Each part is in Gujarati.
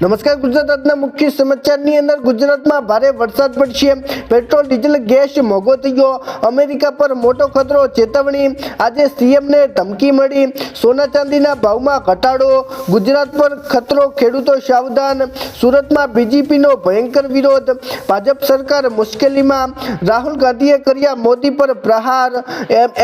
નમસ્કાર, ગુજરાતના મુખ્ય સમાચારની અંદર ગુજરાતમાં ભારે વરસાદ પડશે, પેટ્રોલ ડીઝલ ગેસ મોંઘો થયો, અમેરિકા પર મોટો ખતરો, ચેતવણી, આજે સીએમને ધમકી મળી, સોના ચાંદીના ભાવમાં ઘટાડો, ગુજરાત પર ખતરો, ખેડૂતો સાવધાન, સુરતમાં બીજેપીનો ભયંકર વિરોધ, ભાજપ સરકાર મુશ્કેલીમાં, રાહુલ ગાંધીએ કર્યા મોદી પર પ્રહાર,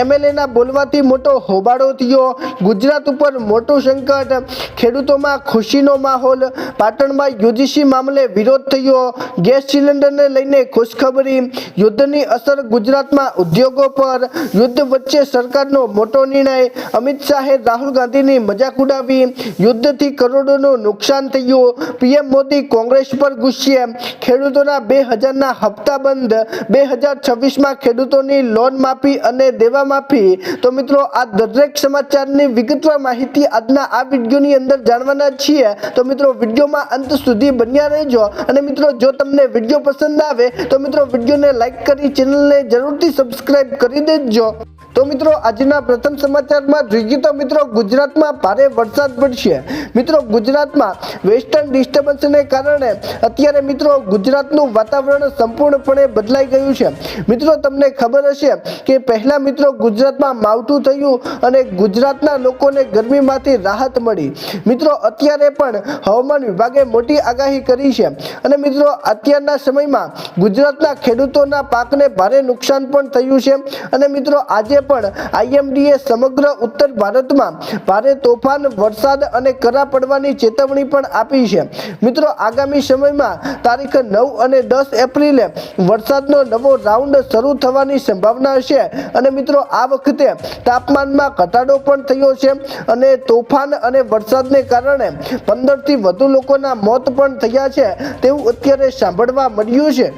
એમએલએના બોલવાથી મોટો હોબાળો થયો, ગુજરાત ઉપર મોટું સંકટ, ખેડૂતોમાં ખુશીનો માહોલ, પાટણમાં યુજીસી મામલે વિરોધ થયો, ગેસ સિલિન્ડરને લઈને ખુશખબરી, યુદ્ધની અસર ગુજરાતમાં ઉદ્યોગો પર, યુદ્ધ વચ્ચે સરકારનો મોટો નિર્ણય, અમિત શાહે રાહુલ ગાંધીની મજાક ઉડાવી, યુદ્ધથી કરોડોનું નુકસાન થયું, પીએમ મોદી કોંગ્રેસ પર ગુસ્સે, ખેડૂતોના 2000ના હપ્તા બંધ, 2026માં ખેડૂતોની લોન માફી અને દેવા માફી। તો મિત્રો, આ દરેક સમાચારની વિગતવાર માહિતી આજના આ વિડીયોની અંદર જાણવાના છીએ। તો મિત્રો, વિડીયોમાં અંત સુધી બન્યા રહેજો અને મિત્રો, જો તમને વિડીયો પસંદ આવે તો મિત્રો વિડીયોને લાઈક કરી ચેનલને જરૂરથી સબસ્ક્રાઇબ કરી દેજો। તો મિત્રો, આજના પ્રથમ સમાચારમાં જોઈએ તો મિત્રો, ગુજરાતમાં ભારે વરસાદ પડશે। મિત્રો, ગુજરાતમાં વેસ્ટર્ન ડિસ્ટર્બન્સને કારણે અત્યારે મિત્રો ગુજરાતનું વાતાવરણ સંપૂર્ણપણે બદલાઈ ગયું છે। મિત્રો, તમને ખબર હશે કે પહેલા મિત્રો ગુજરાતમાં માવઠું થયું અને ગુજરાતના લોકોને ગરમીમાંથી રાહત મળી। મિત્રો, અત્યારે પણ હવામાન વિભાગે મોટી આગાહી કરી છે અને મિત્રો અત્યારના સમયમાં ગુજરાતના ખેડૂતોના પાકને ભારે નુકસાન પણ થયું છે અને મિત્રો આજે પણ આઈએમડીએ સમગ્ર ઉત્તર ભારતમાં ભારે તોફાન, વરસાદ અને કરા પડવાની ચેતવણી પણ આપી છે। મિત્રો, આગામી સમયમાં તારીખ 9 અને 10 એપ્રિલે વરસાદનો નવો રાઉન્ડ શરૂ થવાની સંભાવના છે અને મિત્રો આ વખતે તાપમાનમાં ઘટાડો પણ થયો છે અને તોફાન અને વરસાદને કારણે 15થી વધુ લોકોના મોત પણ થયા છે તેવું અત્યારે સાંભળવા મળ્યું છે।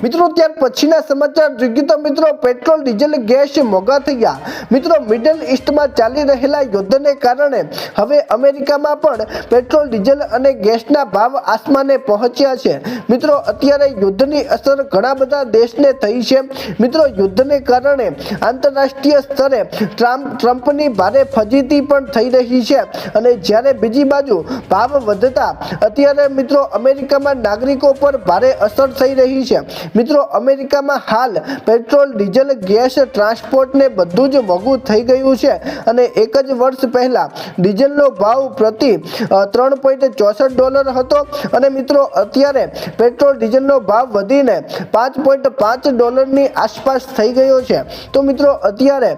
મિત્રો, ત્યાર પછીના સમાચાર જોઈએ તો મિત્રો, પેટ્રોલ ડીઝલ ગેસ મોંઘા થયા। મિત્રો, મિડલ ઈસ્ટમાં ચાલી રહેલા યુદ્ધને કારણે હવે અમેરિકામાં પણ પેટ્રોલ ડીઝલ અને ગેસના ભાવ આસમાને પહોંચ્યા છે। મિત્રો, અત્યારે યુદ્ધની અસર ઘણા બધા દેશને થઈ છે। મિત્રો, યુદ્ધને કારણે આંતરરાષ્ટ્રીય સ્તરે ટ્રમ્પની ભારે ફજીતી પણ થઈ રહી છે અને જ્યારે બીજી બાજુ ભાવ વધતા અત્યારે મિત્રો અમેરિકામાં નાગરિકો પર ભારે અસર થઈ રહી છે। મિત્રો, અમેરિકામાં હાલ પેટ્રોલ, ડીઝલ, ગેસ, ટ્રાન્સપોર્ટને બધું જ મોંઘું થઈ ગયું છે અને એક જ વર્ષ પહેલા ડીઝલનો ભાવ પ્રતિ $3.64 હતો અને મિત્રો અત્યારે પેટ્રોલ ડીઝલનો ભાવ વધીને $5.5ની આસપાસ થઈ ગયો છે। તો મિત્રો, અત્યારે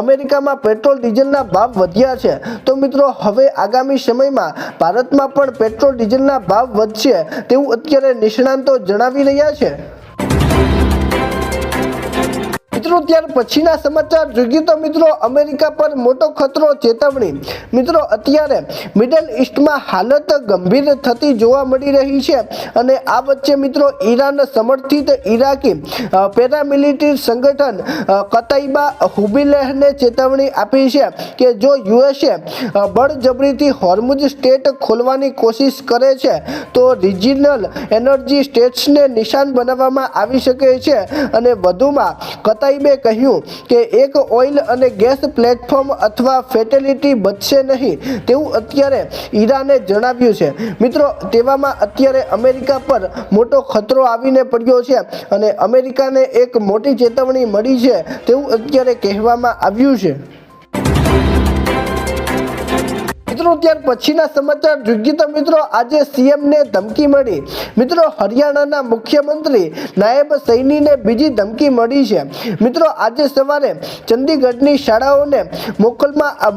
અમેરિકામાં પેટ્રોલ ડીઝલના ભાવ વધ્યા છે। તો મિત્રો, હવે આગામી સમયમાં ભારતમાં પણ પેટ્રોલ ડીઝલના ભાવ વધશે તેવું અત્યારે નિષ્ણાંતો જણાવી રહ્યા છે। મિત્રો, ત્યાર પછીના સમાચાર જોઈએ તો મિત્રો, અમેરિકા પર મોટો ખતરો, ચેતવણી। મિત્રો, અત્યારે મિડલ ઈસ્ટમાં હાલત ગંભીર થતી જોવા મળી રહી છે અને આ વચ્ચે મિત્રો ઈરાન સમર્થિત ઇરાકી પેરામિલિટરી સંગઠન કતાઇબા હુબીલેહને ચેતવણી આપી છે કે જો યુએસએ બળજબરીથી હોર્મુઝ સ્ટેટ ખોલવાની કોશિશ કરે છે તો રિજિનલ એનર્જી સ્ટેટ્સને નિશાન બનાવવામાં આવી શકે છે અને વધુમાં કતાઇબે કહ્યું કે એક ઓઇલ અને ગેસ પ્લેટફોર્મ અથવા ફેટેલિટી બચશે નહીં તેવું અત્યારે ઈરાને જણાવ્યું છે। મિત્રો, તેવામાં અત્યારે અમેરિકા પર મોટો ખતરો આવીને પડ્યો છે અને અમેરિકાને એક મોટી ચેતવણી મળી છે તેવું અત્યારે કહેવામાં આવ્યું છે। મિત્રો, ત્યાર પછીના સમાચાર જોઈએ તો મિત્રો, આજે સીએમને ધમકી મળી। મિત્રો, હરિયાણાના મુખ્યમંત્રી નાયબ સૈનીને બીજી ધમકી મળી છે। મિત્રો, આજે સવારે ચંદીગઢની શાળાઓને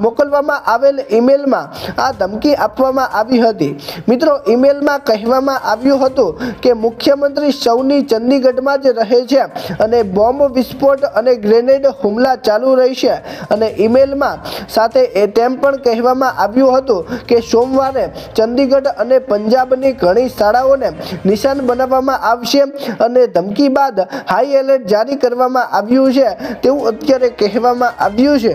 મોકલવામાં આવેલ ઈમેલમાં આ ધમકી આપવામાં આવી હતી। મિત્રો, ઈમેલમાં કહેવામાં આવ્યું હતું કે મુખ્યમંત્રી સૌની ચંદીગઢમાં જ રહે છે અને બોમ્બ વિસ્ફોટ અને ગ્રેનેડ હુમલા ચાલુ રહેશે અને ઈમેલમાં સાથે તેમ પણ કહેવામાં આવ્યું હતું કે સોમવારે ચંદીગઢ અને પંજાબની ઘણી શાળાઓને નિશાન બનાવવામાં આવશે અને ધમકી બાદ હાઈ એલર્ટ જારી કરવામાં આવ્યું છે તેવું અત્યારે કહેવામાં આવ્યું છે।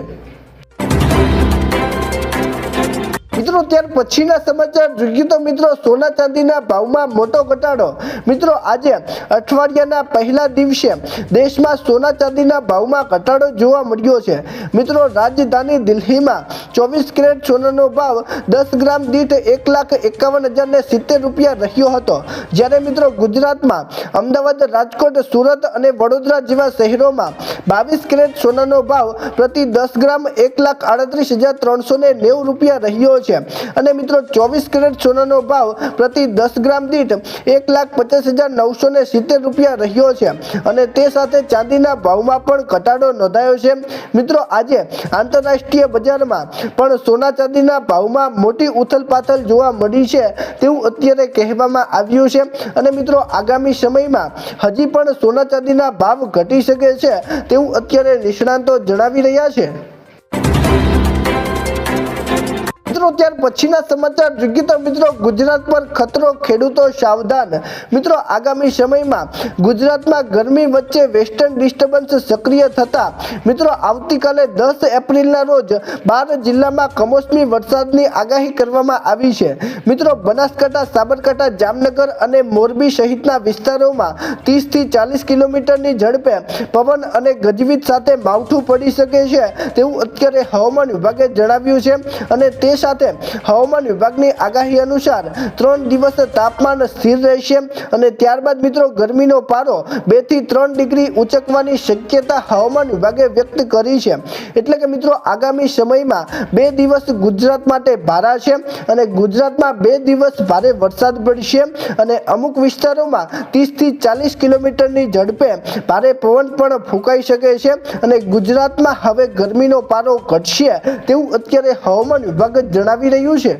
મિત્રો ત્યાર પછીના સમાચાર જોઈએ તો મિત્રો સોના ચાંદીના ભાવમાં મોટો ઘટાડો। મિત્રો આજે અઠવાડિયાના પહેલા દિવસે દેશમાં સોના ચાંદીના ભાવમાં ઘટાડો જોવા મળ્યો છે। મિત્રો રાજધાની દિલ્હીમાં 24 કેરેટ સોનાનો ભાવ 10 ગ્રામ દીઠ 1,51,070 રૂપિયા રહ્યો હતો, જ્યારે મિત્રો ગુજરાતમાં અમદાવાદ, રાજકોટ, સુરત અને વડોદરા જેવા શહેરોમાં 22 કેરેટ સોનાનો ભાવ પ્રતિ 10 ગ્રામ 1,38,390 રૂપિયા રહ્યો છે અને મિત્રો 24 કેરેટ સોનાનો ભાવ પ્રતિ 10 ગ્રામ દીઠ 1,50,970 રૂપિયા રહ્યો છે અને તે સાથે ચાંદીના ભાવમાં પણ ઘટાડો નોંધાયો છે। મિત્રો આજે આંતરરાષ્ટ્રીય બજારમાં પણ સોના ચાંદીના ભાવમાં મોટી ઉથલપાથલ જોવા મળી છે તેવું અત્યારે કહેવામાં આવ્યું છે અને મિત્રો આગામી સમયમાં હજી પણ સોના ચાંદીના ભાવ ઘટી શકે છે તેવું અત્યારે નિષ્ણાંતો જણાવી રહ્યા છે। ત્યાર પછીના સમાચાર જોઈએ તો મિત્રો ગુજરાત પર ખતરો, ખેડૂતો સાવધાન। મિત્રો આગામી સમયમાં ગુજરાતમાં ગરમી વચ્ચે વેસ્ટર્ન ડિસ્ટર્બન્સ સક્રિય થતા મિત્રો આવતીકાલે 10 એપ્રિલના રોજ 12 જિલ્લામાં કમોસમી વરસાદની આગાહી કરવામાં આવી છે। મિત્રો બનાસકાંઠા, સાબરકાંઠા, જામનગર અને મોરબી સહિતના વિસ્તારોમાં 30 થી 40 કિલોમીટરની ઝડપે પવન અને ગજવીજ સાથે માવઠું પડી શકે છે તેવું અત્યારે હવામાન વિભાગે જણાવ્યું છે અને તે સાથે હવામાન વિભાગની આગાહી અનુસાર 3 દિવસ તાપમાન સ્થિર રહેશે અને ત્યારબાદ મિત્રો ગરમીનો પારો 2 થી 3 ડિગ્રી ઉંચકવાની શક્યતા હવામાન વિભાગે વ્યક્ત કરી છે। એટલે કે મિત્રો આગામી સમયમાં 2 દિવસ ગુજરાત માટે ભારા છે અને ગુજરાતમાં 2 દિવસ ભારે વરસાદ પડશે અને અમુક વિસ્તારોમાં 30 થી 40 કિલોમીટરની ઝડપે ભારે પવન પણ ફૂંકાઈ શકે છે અને ગુજરાતમાં હવે ગરમીનો પારો ઘટશે તેવું અત્યારે હવામાન વિભાગ જણાવી રહ્યું છે।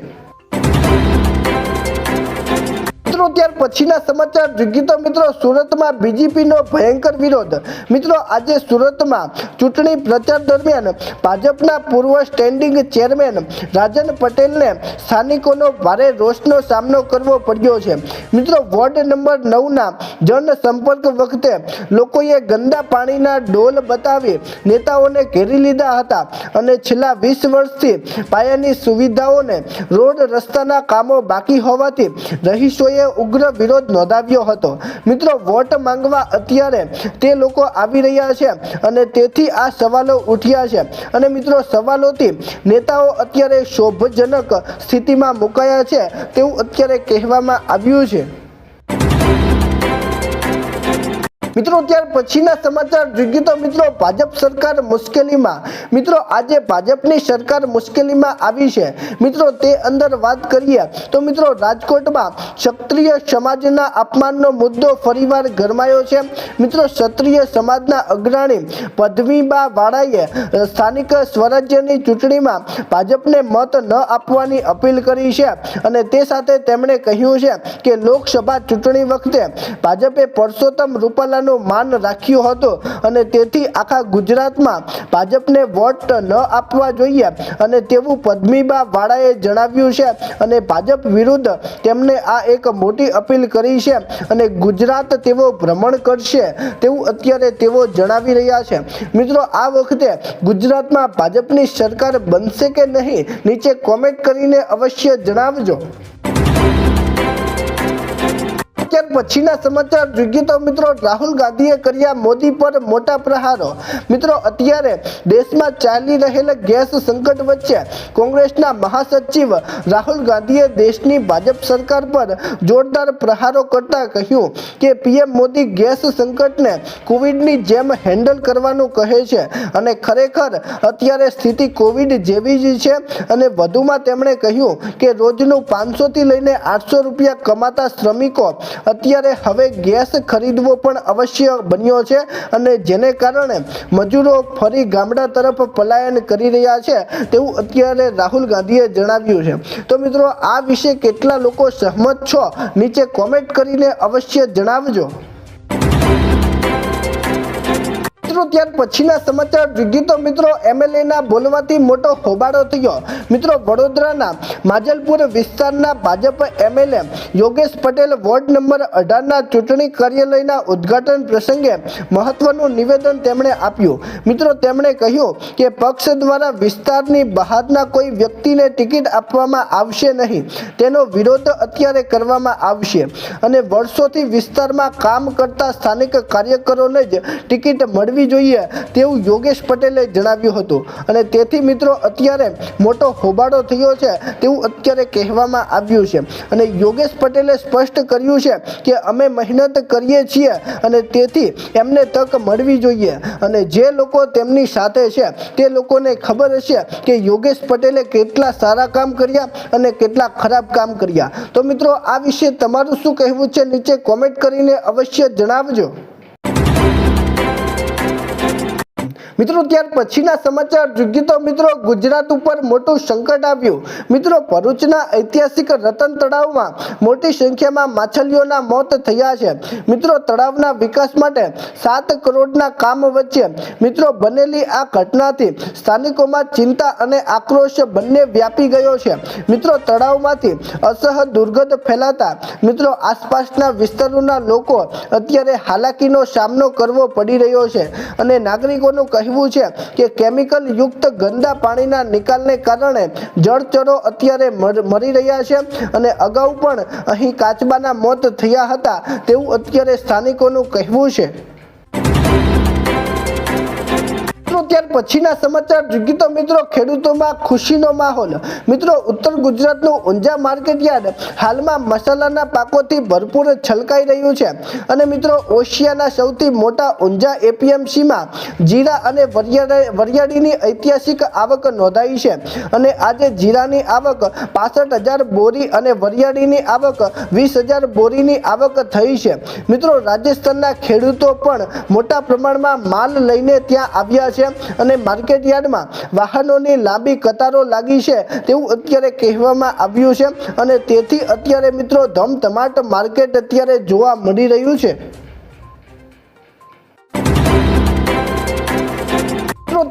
મિત્રો ત્યાર પછીના સમાચાર જોઈએ તો મિત્રો સુરતમાં બીજેપીનો ભયંકર વિરોધ। મિત્રો આજે સુરતમાં ચૂંટણી પ્રચાર દરમિયાન ભાજપના પૂર્વ સ્ટેન્ડિંગ ચેરમેન રાજન પટેલને સ્થાનિકોનો ભારે રોષનો સામનો કરવો પડ્યો છે। મિત્રો વોર્ડ નંબર 9ના જનસંપર્ક વખતે લોકોએ ગંદા પાણીના ડોલ બતાવી નેતાઓને ઘેરી લીધા હતા અને છેલ્લા 20 વર્ષથી પાયાની સુવિધાઓને રોડ રસ્તાના કામો બાકી હોવાથી રહીશોએ ઉગ્ર વિરોધ નોંધાવ્યો હતો। મિત્રો વોટ માંગવા અત્યારે તે લોકો આવી રહ્યા છે અને તેથી આ સવાલો ઉઠ્યા છે અને મિત્રો સવાલોથી નેતાઓ અત્યારે શોભજનક સ્થિતિમાં મુકાયા છે તેવું અત્યારે કહેવામાં આવ્યું છે। મિત્રો ત્યાર પછીના સમાચાર જોઈએ તો મિત્રો ભાજપ સરકાર મુશ્કેલીમાં। મિત્રો આજે ભાજપની સરકાર મુશ્કેલીમાં આવી છે। મિત્રો તે અંદર વાત કરીએ તો મિત્રો રાજકોટમાં ક્ષત્રિય સમાજના અપમાનનો મુદ્દો ફરીવાર ગરમાયો છે। મિત્રો ક્ષત્રિય સમાજના અગ્રણી પદ્મીબા વાળાએ સ્થાનિક સ્વરાજ્યની ચૂંટણીમાં ભાજપને મત ન આપવાની અપીલ કરી છે અને તે સાથે તેમણે કહ્યું છે કે લોકસભા ચૂંટણી વખતે ભાજપે પરસોત્તમ રૂપાલા માન રાખ્યું હતું અને તેથી આખા ગુજરાતમાં ભાજપને વોટ ન આપવા જોઈએ અને તેવું પદ્મીબા વાળાએ જણાવ્યું છે અને ભાજપ વિરુદ્ધ તેમને આ એક મોટી અપીલ કરી છે અને ગુજરાત તેઓ ભ્રમણ કરશે તેવું અત્યારે તેઓ જણાવી રહ્યા છે। મિત્રો આ વખતે ગુજરાતમાં ભાજપની સરકાર બનશે કે નહીં, નીચે કોમેન્ટ કરીને અવશ્ય જણાવજો। ત્યાર પછીના સમાચાર જોઈએ તો મિત્રો રાહુલ ગાંધીએ કર્યા મોદી પર મોટા પ્રહારો। મિત્રો અત્યારે દેશમાં ચાલી રહેલા ગેસ સંકટ વચ્ચે કોંગ્રેસના મહાસચિવ રાહુલ ગાંધીએ દેશની ભાજપ સરકાર પર જોરદાર પ્રહારો કરતા કહ્યું કે પીએમ મોદી ગેસ સંકટને કોવિડની જેમ હેન્ડલ કરવાનું કહે છે અને ખરેખર અત્યારે સ્થિતિ કોવિડ જેવી જ છે અને વધુમાં તેમણે કહ્યું કે રોજનું 500 થી લઈને 800 રૂપિયા કમાતા શ્રમિકો અત્યારે હવે ગેસ ખરીદવો પણ આવશ્યક બન્યો છે અને જેને કારણે મજૂરો ફરી ગામડા તરફ પલાયન કરી રહ્યા છે તેવું અત્યારે રાહુલ ગાંધીએ જણાવ્યું છે। તો મિત્રો આ વિશે કેટલા લોકો સહમત છો, નીચે કોમેન્ટ કરીને અવશ્ય જણાવજો। મિત્રો ત્યાર પછીના સમાચાર જોઈએ તો મિત્રો એમએલએના બોલવાથી મોટો હોબાળો થયો। મિત્રો વડોદરાના માજલપુર વિસ્તારના Bhajap MLA Yogesh Patel ward number 18ના ચૂંટણી કાર્યાલયના ઉદ્ઘાટન પ્રસંગે મહત્વનું નિવેદન તેમણે આપ્યું। મિત્રો તેમણે કહ્યું કે પક્ષ દ્વારા વિસ્તારની બહારના કોઈ વ્યક્તિને ટિકિટ આપવામાં આવશે નહીં, તેનો વિરોધ અત્યારે કરવામાં આવશે અને વર્ષોથી વિસ્તારમાં કામ કરતા સ્થાનિક કાર્યકરોને જ ટિકિટ મળવી જોઈએ તેવું યોગેશ પટેલે જણાવ્યું હતું અને તેથી મિત્રો અત્યારે મોટો હોબાળો થયો છે તેવું અત્યારે કહેવામાં આવ્યું છે અને યોગેશ પટેલે સ્પષ્ટ કર્યું છે કે અમે મહેનત કરીએ છીએ અને તેથી એમને તક મળવી જોઈએ અને જે લોકો તેમની સાથે છે તે લોકોને ખબર હશે કે યોગેશ પટેલે કેટલા સારા કામ કર્યા અને કેટલા ખરાબ કામ કર્યા। તો મિત્રો આ વિશે તમારું શું કહેવું છે નીચે કોમેન્ટ કરીને અવશ્ય જણાવજો। મિત્રો ત્યાર પછીના સમાચાર જોઈએ તો મિત્રો ગુજરાત ઉપર મોટું સંકટ આવ્યું। મિત્રો ભરૂચના ઐતિહાસિક રતન તળાવમાં મોટી સંખ્યામાં માછલીઓના મોત થયા છે। મિત્રો તળાવના વિકાસ માટે 7 કરોડના કામ વચ્ચે મિત્રો બનેલી આ ઘટનાથી સ્થાનિકોમાં ચિંતા અને આક્રોશ બંને વ્યાપી ગયો છે। મિત્રો તળાવમાંથી અસહ્ય દુર્ગંધ ફેલાતા મિત્રો આસપાસના વિસ્તારોના લોકો અત્યારે હાલાકીનો સામનો કરવો પડી રહ્યો છે અને નાગરિકોનું કહેવું છે કે કેમિકલ યુક્ત ગંદા પાણીના નિકાલને કારણે જળચરો અત્યારે મરી રહ્યા છે અને અગાઉ પણ અહીં કાચબાના મોત થયા હતા તેવું અત્યારે સ્થાનિકોનું કહેવું છે। ત્યાર પછીના સમાચાર જોઈએ તો મિત્રો ખેડૂતોમાં ખુશીનો માહોલ। મિત્રો ઉત્તર ગુજરાતનું ઊંઝા માર્કેટયાર્ડ હાલમાં મસાલાના પાકોથી ભરપૂર છલકાઈ રહ્યું છે અને મિત્રો એશિયાના સૌથી મોટા ઊંઝા એપીએમસીમાં જીરા અને વરિયાળીની ઐતિહાસિક આવક નોંધાઈ છે અને આજે જીરાની આવક 65,000 બોરી અને વરિયાળીની આવક 20,000 બોરીની આવક થઈ છે। મિત્રો રાજસ્થાનના ખેડૂતો પણ મોટા પ્રમાણમાં માલ લઈને ત્યાં આવ્યા છે અને માર્કેટ યાર્ડમાં વાહનોની લાંબી કતારો લાગી છે તેવું અત્યારે કહેવામાં આવ્યું છે અને તેથી અત્યારે મિત્રો ધમધમાટ માર્કેટ અત્યારે જોવા મળી રહ્યું છે।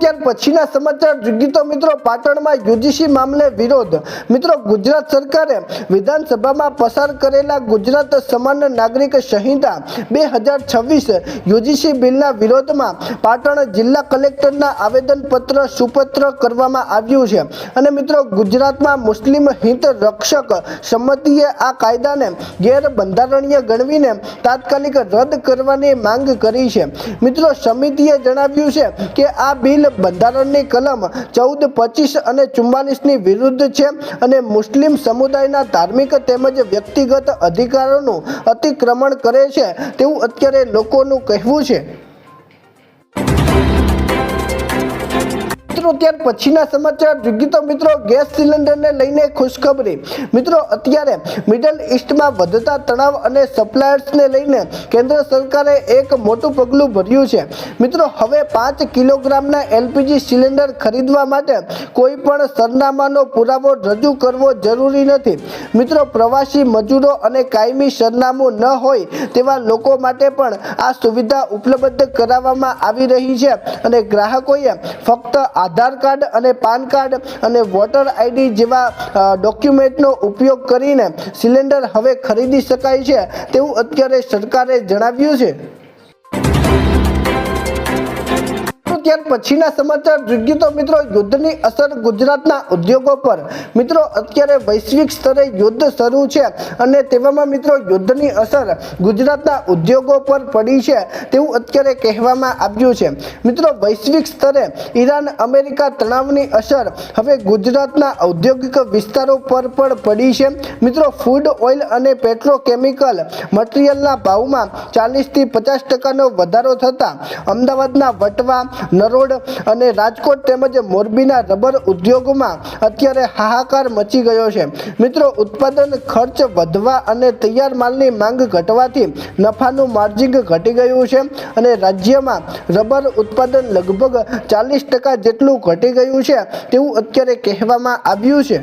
ત્યાર પછીના સમાચાર જોઈએ તો મિત્રો પાટણમાં યુજીસી મામલે વિરોધ। મિત્રો ગુજરાત સરકારે વિધાનસભામાં પસાર કરેલા ગુજરાત સમાન નાગરિક સંહિતા 2026 યુજીસી બિલના વિરોધમાં પાટણ જિલ્લા કલેક્ટરના આવેદનપત્ર સુપત્ર કરવામાં આવ્યું છે અને મિત્રો ગુજરાતમાં મુસ્લિમ હિત રક્ષક સમિતિએ આ કાયદાને ગેરબંધારણીય ગણવીને તાત્કાલિક રદ કરવાની માંગ કરી છે। મિત્રો સમિતિએ જણાવ્યું છે કે આ બિલ બંધારણની કલમ 14, 25 અને 44ની વિરુદ્ધ છે અને મુસ્લિમ સમુદાયના ધાર્મિક તેમજ વ્યક્તિગત અધિકારોનું અતિક્રમણ કરે છે તેવું અત્યારે લોકોનું કહેવું છે। ત્યાર પછીના સમાચાર જોઈએ તો મિત્રો ગેસ સિલિન્ડરને લઈને ખુશખબરી। મિત્રો અત્યારે મિડલ ઈસ્ટમાં વધતા તણાવ અને સપ્લાયર્સને લઈને કેન્દ્ર સરકારે એક મોટું પગલું ભર્યું છે। મિત્રો હવે 5 કિલોગ્રામના એલપીજી સિલિન્ડર ખરીદવા માટે કોઈ પણ સરનામાનો પુરાવો રજૂ કરવો જરૂરી નથી। મિત્રો પ્રવાસી મજૂરો અને કાયમી સરનામું ન હોય તેવા લોકો માટે પણ આ સુવિધા ઉપલબ્ધ કરાવવામાં આવી રહી છે અને ગ્રાહકોએ ફક્ત આધાર કાર્ડ અને પાન કાર્ડ અને વોટર આઈડી જેવા ડોક્યુમેન્ટનો ઉપયોગ કરીને સિલિન્ડર હવે ખરીદી શકાય છે તેવું અત્યારે સરકારે જણાવ્યું છે। ત્યાર પછીના સમાચાર જોઈએ તો મિત્રો યુદ્ધની અસર ગુજરાતના ઉદ્યોગો પર। મિત્રો અત્યારે વૈશ્વિક સ્તરે યુદ્ધ શરૂ છે અને તેવામાં મિત્રો યુદ્ધની અસર ગુજરાતના ઉદ્યોગો પર પડી છે તેવું અત્યારે કહેવામાં આવ્યું છે। મિત્રો વૈશ્વિક સ્તરે ઈરાન અમેરિકા તણાવની અસર હવે ગુજરાતના ઔદ્યોગિક વિસ્તારો પર પણ પડી છે। મિત્રો ફૂડ ઓઇલ અને પેટ્રોકેમિકલ મટીરિયલના ભાવમાં 40થી 50% વધારો થતાં અમદાવાદના વટવા, નરોડ અને રાજકોટ તેમજ મોરબીના રબર ઉદ્યોગમાં અત્યારે હાહાકાર મચી ગયો છે। મિત્રો ઉત્પાદન ખર્ચ વધવા અને તૈયાર માલની માંગ ઘટવાથી નફાનું માર્જિન ઘટી ગયું છે અને રાજ્યમાં રબર ઉત્પાદન લગભગ 40% જેટલું ઘટી ગયું છે તેવું અત્યારે કહેવામાં આવ્યું છે।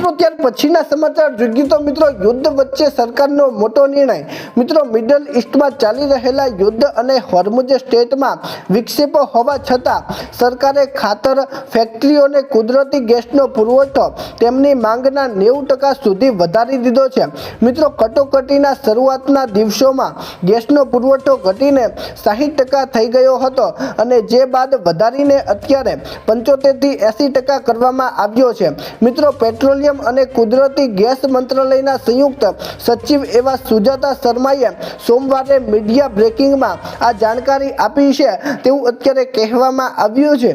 મિત્રો ત્યાર પછીના સમાચાર જોઈએ તો મિત્રો યુદ્ધ વચ્ચે સરકારનો મોટો નિર્ણય। મિત્રો મિડલ ઈસ્ટમાં ચાલી રહેલા યુદ્ધ અને હોર્મુઝ સ્ટ્રેટમાં વિક્ષેપો હોવા છતાં સરકારે ખાતર ફેક્ટરીઓને કુદરતી ગેસનો પુરવઠો તેમની માંગના 90% સુધી વધારી દીધો છે। મિત્રો કટોકટીના શરૂઆતના દિવસોમાં ગેસનો પુરવઠો ઘટીને 60% થઈ ગયો હતો અને જે બાદ વધારીને અત્યારે 75 થી 80% કરવામાં આવ્યો છે। મિત્રો પેટ્રોલિયમ અને કુદરતી ગેસ મંત્રાલયના સંયુક્ત સચિવ એવા સુજાતા શર્માએ સોમવારે મીડિયા બ્રેકિંગમાં આ જાણકારી આપી છે તેવું અત્યારે કહેવામાં આવ્યું છે।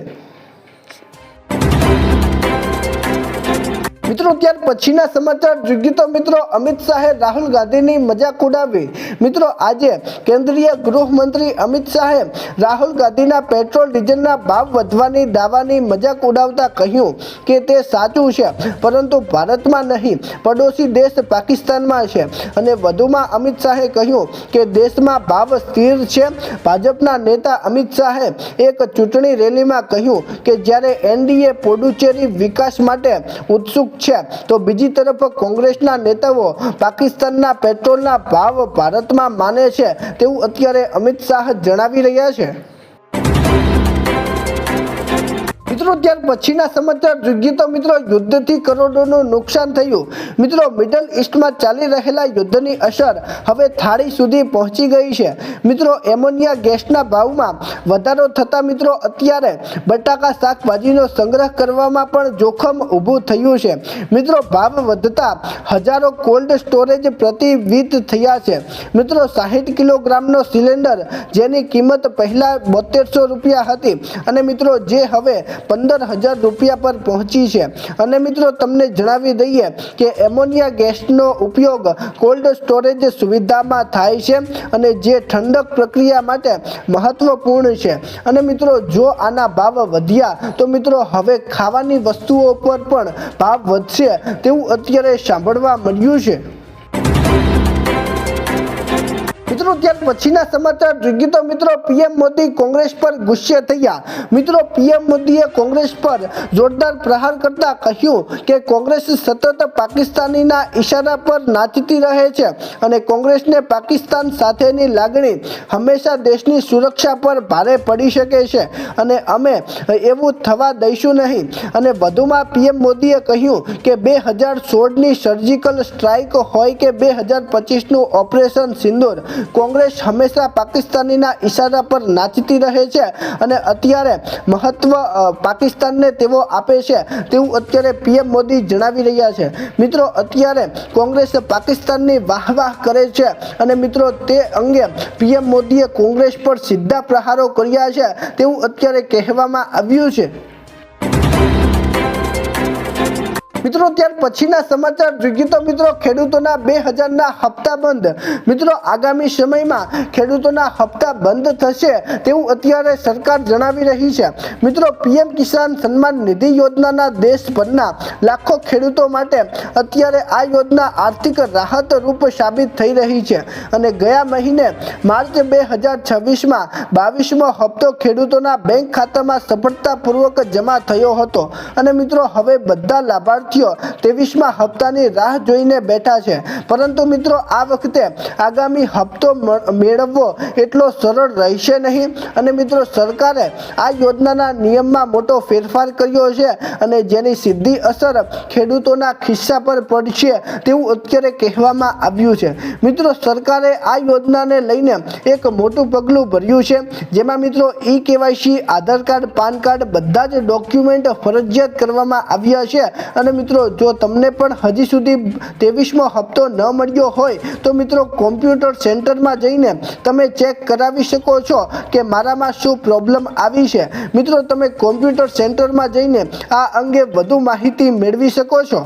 મિત્રો ત્યાર પછીના સમાચાર જોઈએ તો મિત્રો અમિત શાહે રાહુલ ગાંધીની મજાક ઉડાવી। મિત્રો આજે કેન્દ્રીય ગૃહમંત્રી અમિત શાહે રાહુલ ગાંધીના પેટ્રોલ ડીઝલના ભાવ વધવાની દાવાની મજાક ઉડાવતા કહ્યું કે તે સાચું છે પરંતુ ભારતમાં નહીં પડોશી દેશ પાકિસ્તાનમાં છે અને વધુમાં અમિત શાહે કહ્યું કે દેશમાં ભાવ સ્થિર છે। ભાજપના નેતા અમિત શાહે એક ચૂંટણી રેલીમાં કહ્યું કે જ્યારે એનડીએ પુડુચેરી વિકાસ માટે ઉત્સુક છે તો બીજી તરફ કોંગ્રેસના નેતાઓ પાકિસ્તાનના પેટ્રોલના ભાવ ભારતમાં માને છે તેવું અત્યારે અમિત શાહ જણાવી રહ્યા છે। મિત્રો ત્યાર પછીના સમાચાર જોઈએ તો મિત્રો યુદ્ધથી કરોડોનું નુકસાન થયું। મિત્રો મિડલ ઈસ્ટમાં ચાલી રહેલા યુદ્ધની અસર હવે થાળી સુધી પહોંચી ગઈ છે। મિત્રો એમોનિયા ગેસના ભાવમાં વધારો થતાં મિત્રો અત્યારે બટાકા શાકભાજીનો સંગ્રહ કરવામાં પણ જોખમ ઊભું થયું છે। મિત્રો ભાવ વધતા હજારો કોલ્ડ સ્ટોરેજ પ્રતિવિત થયા છે। મિત્રો 60 કિલોગ્રામનો સિલિન્ડર જેની કિંમત પહેલા 7200 રૂપિયા હતી અને મિત્રો જે હવે 15,000 રૂપિયા પર પહોંચી છે અને મિત્રો તમને જણાવી દઈએ કે એમોનિયા ગેસનો ઉપયોગ કોલ્ડ સ્ટોરેજ સુવિધામાં થાય છે અને જે ઠંડક પ્રક્રિયા માટે મહત્વપૂર્ણ છે અને મિત્રો જો આના ભાવ વધ્યા તો મિત્રો હવે ખાવાની વસ્તુઓ પર પણ ભાવ વધશે તેવું અત્યારે સાંભળવા મળ્યું છે। મિત્રો ત્યાર પછીના સમાચાર જોઈએ તો મિત્રો પીએમ મોદી કોંગ્રેસ પર ગુસ્સે થયા। મિત્રો પીએમ મોદીએ કોંગ્રેસ પર જોરદાર પ્રહાર કરતા કહ્યું કે કોંગ્રેસ સતત પાકિસ્તાનીના ઈશારા પર નાચતી રહે છે અને કોંગ્રેસને પાકિસ્તાન સાથેની લાગણી હંમેશા દેશની સુરક્ષા પર ભારે પડી શકે છે અને અમે એવું થવા દઈશું નહીં। અને વધુમાં પીએમ મોદીએ કહ્યું કે 2016ની સર્જિકલ સ્ટ્રાઇક હોય કે 2025નું ઓપરેશન સિંદૂર કોંગ્રેસ હંમેશા પાકિસ્તાનીના ઈશારા પર નાચતી રહે છે અને અત્યારે મહત્વ પાકિસ્તાનને તેઓ આપે છે તેવું અત્યારે પીએમ મોદી જણાવી રહ્યા છે। મિત્રો અત્યારે કોંગ્રેસ પાકિસ્તાનની વાહવાહ કરે છે અને મિત્રો તે અંગે પીએમ મોદીએ કોંગ્રેસ પર સીધા પ્રહારો કર્યા છે તેવું અત્યારે કહેવામાં આવ્યું છે। મિત્રો ત્યાર પછીના સમાચાર જોઈએ તો મિત્રો ખેડૂતોના 2000ના હપ્તા બંધ। મિત્રો આગામી સમયમાં ખેડૂતોના હપ્તા બંધ થશે તેવું અત્યારે સરકાર જણાવી રહી છે। મિત્રો પીએમ કિસાન સન્માન નિધિ યોજનાના દેશભરના લાખો ખેડૂતો માટે અત્યારે આ યોજના આર્થિક રાહત રૂપ સાબિત થઈ રહી છે અને ગયા મહિને માર્ચ 2026માં 22મો હપ્તો ખેડૂતોના બેંક ખાતામાં સફળતાપૂર્વક જમા થયો હતો અને મિત્રો હવે બધા લાભાર્થીઓ 23મા હપ્તાની રાહ જોઈને બેઠા છે પરંતુ મિત્રો આ વખતે આગામી હપ્તો મેળવવો એટલો સરળ રહેશે નહીં અને મિત્રો સરકારે આ યોજનાના નિયમમાં મોટો ફેરફાર કર્યો છે અને જેની સીધી અસર ખેડૂતોના ખિસ્સા પર પડશે તેવું અત્યારે કહેવામાં આવ્યું છે। મિત્રો સરકારે આ યોજનાને લઈને એક મોટું પગલું ભર્યું છે જેમાં મિત્રો KYC આધાર કાર્ડ પાન કાર્ડ બધા જ ડોક્યુમેન્ટ ફરજિયાત કરવામાં આવ્યા છે અને મિત્રો જો તમને પણ હજી સુધી 23મો હપ્તો ન મળ્યો હોય તો મિત્રો કોમ્પ્યુટર સેન્ટરમાં જઈને તમે ચેક કરાવી શકો છો કે મારામાં શું પ્રોબ્લેમ આવી છે। મિત્રો તમે કોમ્પ્યુટર સેન્ટરમાં જઈને આ અંગે વધુ માહિતી મેળવી શકો છો।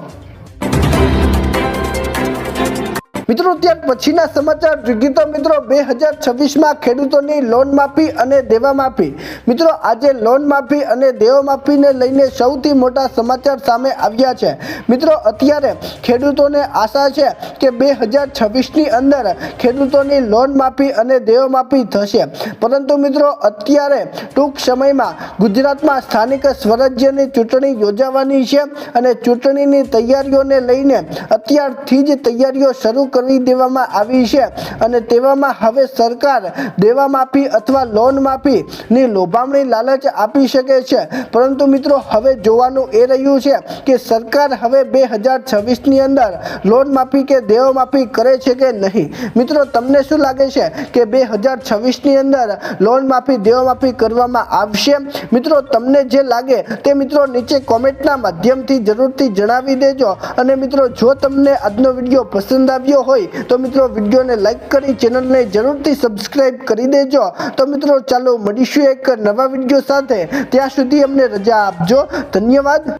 મિત્રો ત્યાર પછીના સમાચાર જોઈએ તો મિત્રો 2026માં ખેડૂતોની લોન માફી અને દેવા માફી. મિત્રો આજે લોન માફી અને દેવા માફીને લઈને સૌથી મોટા સમાચાર સામે આવ્યા છે. મિત્રો અત્યારે ખેડૂતોને આશા છે કે 2026ની અંદર ખેડૂતોની લોન માફી અને દેવા માફી થશે, પરંતુ મિત્રો અત્યારે ટૂંક સમયમાં ગુજરાતમાં સ્થાનિક સ્વરાજ્યની ચૂંટણી યોજાવાની છે અને ચૂંટણીની તૈયારીઓને લઈને અત્યારથી જ તૈયારીઓ શરૂ કરી દેવામાં આવી છે અને તેવામાં હવે સરકાર દેવા માફી અથવા લોન માફીની લોભામણી લાલચ આપી શકે છે, પરંતુ મિત્રો હવે જોવાનું એ રહ્યું છે કે સરકાર હવે 2026ની અંદર લોન માફી કે દેવા માફી કરે છે કે નહીં. મિત્રો તમને શું લાગે છે કે 2026ની અંદર લોન માફી દેવા માફી કરવામાં આવશે? મિત્રો તમને જે લાગે તે મિત્રો નીચે કોમેન્ટના માધ્યમથી જરૂરથી જણાવી દેજો. અને મિત્રો જો તમને આજનો વિડીયો પસંદ આવ્યો હોય તો મિત્રો વિડીયોને લાઈક કરી ચેનલને જરૂરથી સબસ્ક્રાઇબ કરી દેજો. તો મિત્રો ચાલો મળીશું એક નવા વિડીયો સાથે. ત્યાં સુધી અમને રજા આપજો. ધન્યવાદ.